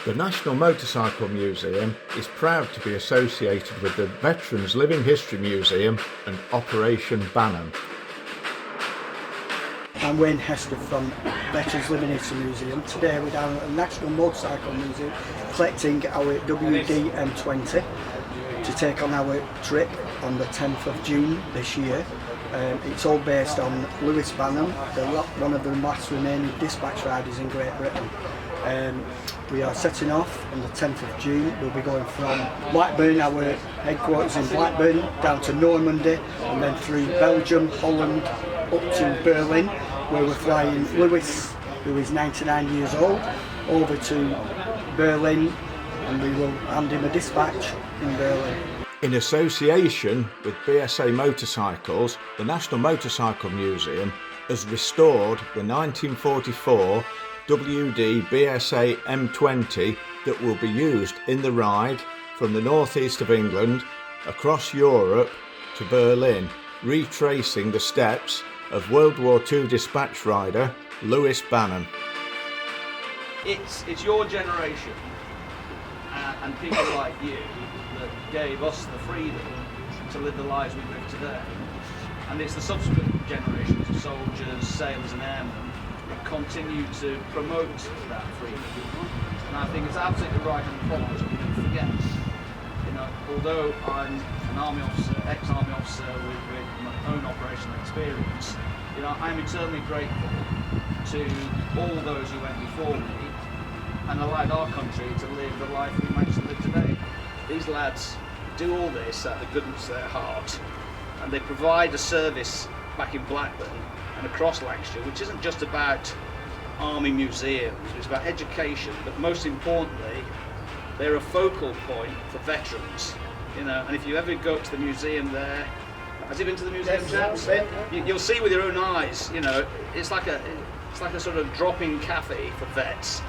The National Motorcycle Museum is proud to be associated with the Veterans Living History Museum and Operation Banham. I'm Wayne Hester from Veterans Living History Museum. Today we're down at the National Motorcycle Museum collecting our WD M20 to take on our trip on the 10th of June this year. It's all based on Lewis Banham, one of the last remaining dispatch riders in Great Britain. We are setting off on the 10th of June. We'll be going from Blackburn, our headquarters in Blackburn, down to Normandy and then through Belgium, Holland, up to Berlin, where we're flying Lewis, who is 99 years old, over to Berlin, and we will hand him a dispatch in Berlin. In association with BSA Motorcycles, the National Motorcycle Museum has restored the 1944 WD BSA M20 that will be used in the ride from the northeast of England across Europe to Berlin, retracing the steps of World War II dispatch rider Lewis Banham. It's your generation and people like you that gave us the freedom to live the lives we live today. And it's the subsequent generations of soldiers, sailors and airmen that continue to promote that freedom. And I think it's absolutely right and important that we don't forget. You know, although I'm an army officer, ex-army officer with my own operational experience, you know, I'm eternally grateful to all those who went before me and allowed our country to live the life we managed to live today. These lads do all this out of the goodness of their heart, and they provide a service back in Blackburn and across Lancashire, which isn't just about army museums, it's about education, but most importantly, they're a focal point for veterans. You know, and if you ever go to the museum there, has he been to the museum, chaps? You'll see with your own eyes. You know, it's like a sort of drop-in cafe for vets,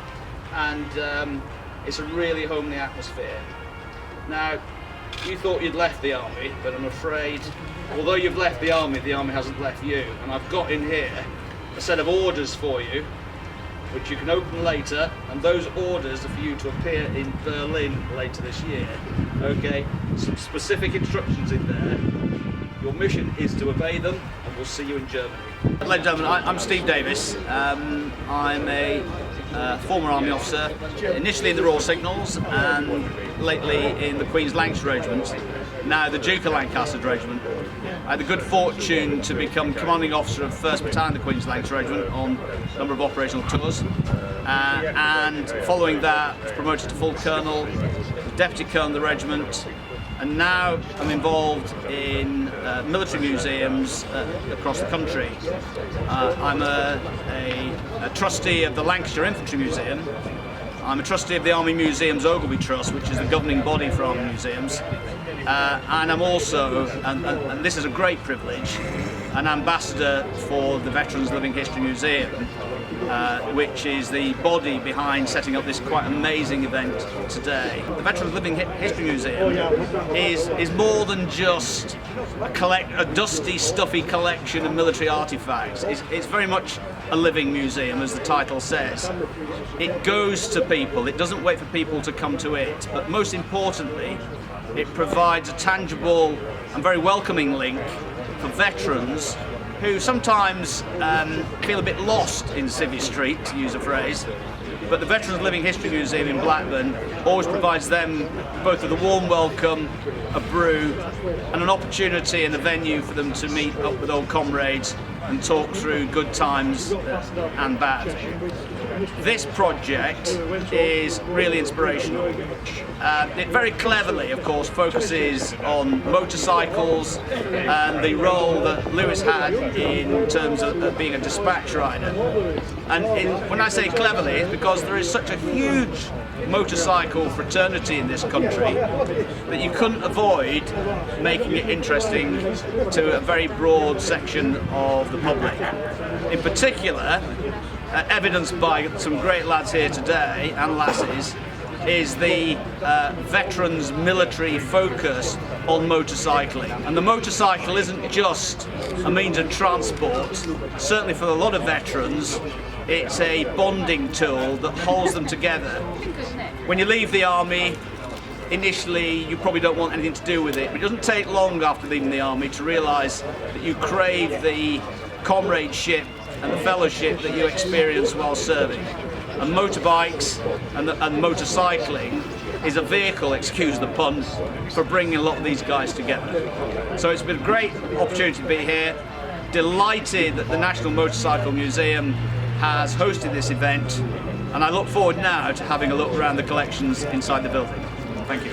and it's a really homely atmosphere. Now, you thought you'd left the army, but I'm afraid, although you've left the army hasn't left you. And I've got in here a set of orders for you, which you can open later, and those orders are for you to appear in Berlin later this year. Okay, some specific instructions in there. Your mission is to obey them, and we'll see you in Germany. Ladies and gentlemen, I'm Steve Davis. I'm a former army officer, initially in the Royal Signals and lately in the Queen's Lancashire Regiment, now the Duke of Lancaster's Regiment. I had the good fortune to become commanding officer of 1st Battalion of the Queen's Lancashire Regiment on a number of operational tours, and following that was promoted to full colonel, deputy colonel of the regiment, and now I'm involved in military museums across the country. I'm a trustee of the Lancashire Infantry Museum. I'm a trustee of the Army Museums Ogilvie Trust, which is the governing body for army museums. And I'm also, and this is a great privilege, an ambassador for the Veterans Living History Museum, which is the body behind setting up this quite amazing event today. The Veterans Living History Museum is more than just a dusty, stuffy collection of military artifacts. It's very much a living museum, as the title says. It goes to people, it doesn't wait for people to come to it, but most importantly, it provides a tangible and very welcoming link for veterans who sometimes feel a bit lost in Civvy Street, to use a phrase, but the Veterans Living History Museum in Blackburn always provides them both with a warm welcome, a brew, and an opportunity and a venue for them to meet up with old comrades and talk through good times and bad. This project is really inspirational. It very cleverly, of course, focuses on motorcycles and the role that Lewis had in terms of being a dispatch rider. And when I say cleverly, it's because there is such a huge motorcycle fraternity in this country that you couldn't avoid making it interesting to a very broad section of the public. In particular, evidenced by some great lads here today, and lasses, is the veterans' military focus on motorcycling. And the motorcycle isn't just a means of transport. Certainly for a lot of veterans, it's a bonding tool that holds them together. when you leave the army, initially you probably don't want anything to do with it, but it doesn't take long after leaving the army to realise that you crave the comradeship and the fellowship that you experience while serving. And motorbikes and motorcycling is a vehicle, excuse the pun, for bringing a lot of these guys together. So it's been a great opportunity to be here. Delighted that the National Motorcycle Museum has hosted this event, and I look forward now to having a look around the collections inside the building. Thank you.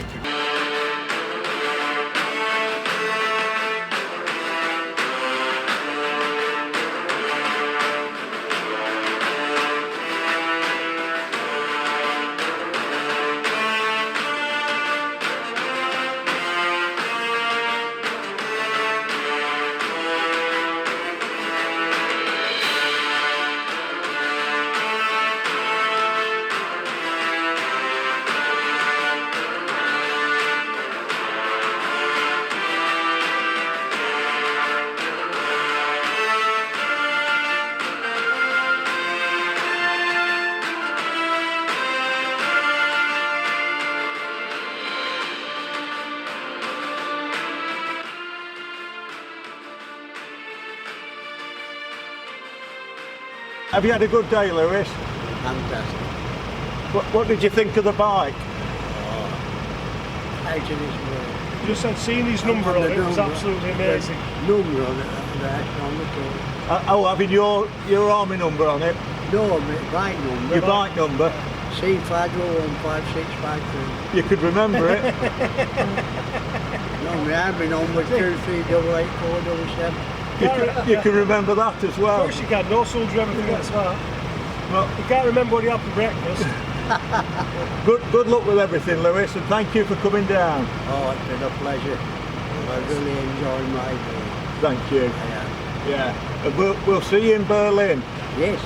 Have you had a good day, Lewis? Fantastic. What did you think of the bike? Out of this world. Just had seen his number on it, it was absolutely amazing. Number on it, on the door. Having your army number on it? No, my bike number. Your bike number? C5015653. You could remember it? No, my army number 23888477. You can remember that as well? Of course you can, no soldier ever forgets that. Well, You can't remember what he had for breakfast. good luck with everything, Lewis, and thank you for coming down. Oh, it's been a pleasure. I really enjoyed my day. Thank you. I have. Yeah. And we'll see you in Berlin. Yes.